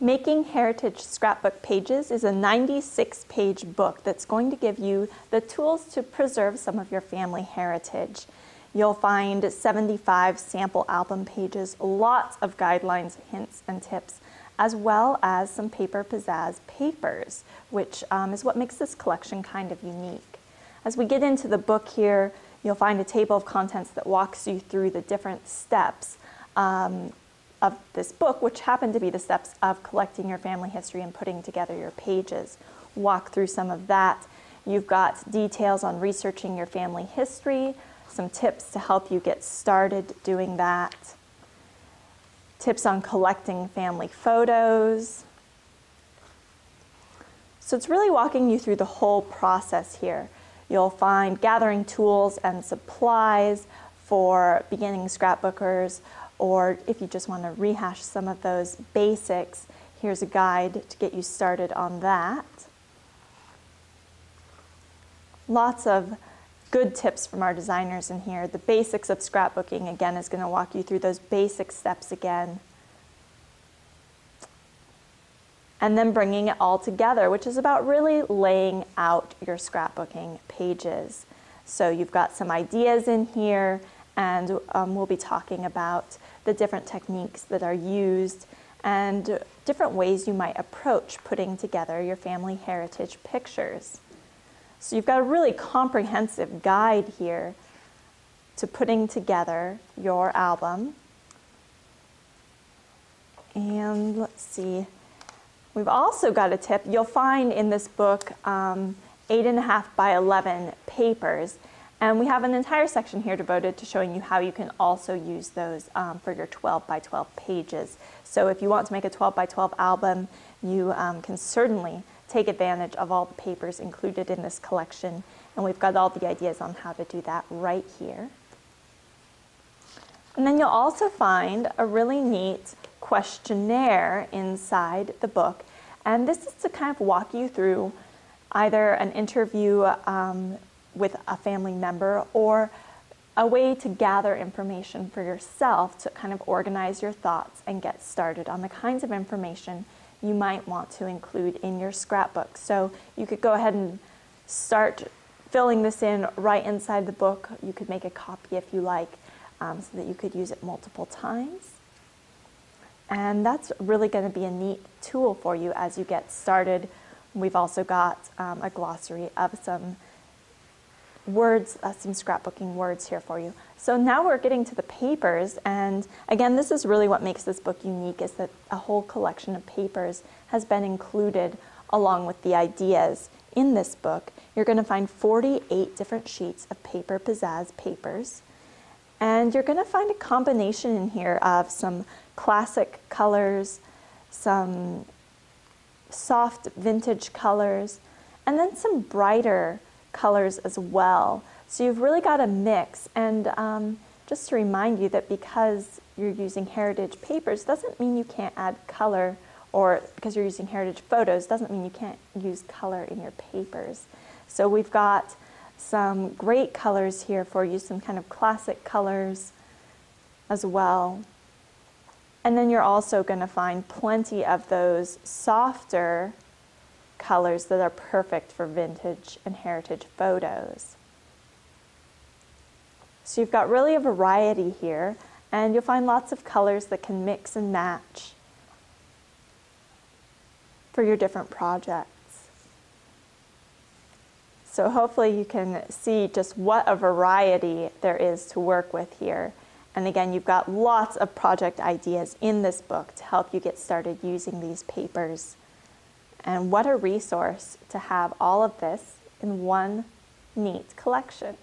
Making Heritage Scrapbook Pages is a 96-page book that's going to give you the tools to preserve some of your family heritage. You'll find 75 sample album pages, lots of guidelines, hints, and tips, as well as some paper pizzazz papers, which is what makes this collection kind of unique. As we get into the book here, you'll find a table of contents that walks you through the different steps of this book, which happen to be the steps of collecting your family history and putting together your pages. Walk through some of that. You've got details on researching your family history, some tips to help you get started doing that, tips on collecting family photos. So it's really walking you through the whole process here. You'll find gathering tools and supplies for beginning scrapbookers, or if you just want to rehash some of those basics, here's a guide to get you started on that. Lots of good tips from our designers in here. The basics of scrapbooking, again, is going to walk you through those basic steps again. And then bringing it all together, which is about really laying out your scrapbooking pages. So you've got some ideas in here, and we'll be talking about the different techniques that are used and different ways you might approach putting together your family heritage pictures. So you've got a really comprehensive guide here to putting together your album. And let's see, we've also got a tip. You'll find in this book 8.5 by 11 papers. And we have an entire section here devoted to showing you how you can also use those for your 12 by 12 pages. So if you want to make a 12 by 12 album, you can certainly take advantage of all the papers included in this collection. And we've got all the ideas on how to do that right here. And then you'll also find a really neat questionnaire inside the book. And this is to kind of walk you through either an interview with a family member or a way to gather information for yourself to kind of organize your thoughts and get started on the kinds of information you might want to include in your scrapbook. So you could go ahead and start filling this in right inside the book. You could make a copy if you like, so that you could use it multiple times. And that's really going to be a neat tool for you as you get started. We've also got a glossary of some words, some scrapbooking words here for you. So now we're getting to the papers, and again, this is really what makes this book unique, is that a whole collection of papers has been included along with the ideas in this book. You're going to find 48 different sheets of paper pizzazz papers, and you're going to find a combination in here of some classic colors, some soft vintage colors, and then some brighter colors as well. So you've really got a mix, and just to remind you that because you're using heritage papers doesn't mean you can't add color, or because you're using heritage photos doesn't mean you can't use color in your papers. So we've got some great colors here for you, some kind of classic colors as well. And then you're also going to find plenty of those softer colors that are perfect for vintage and heritage photos. So you've got really a variety here, and you'll find lots of colors that can mix and match for your different projects. So hopefully you can see just what a variety there is to work with here. And again, you've got lots of project ideas in this book to help you get started using these papers. And what a resource to have all of this in one neat collection.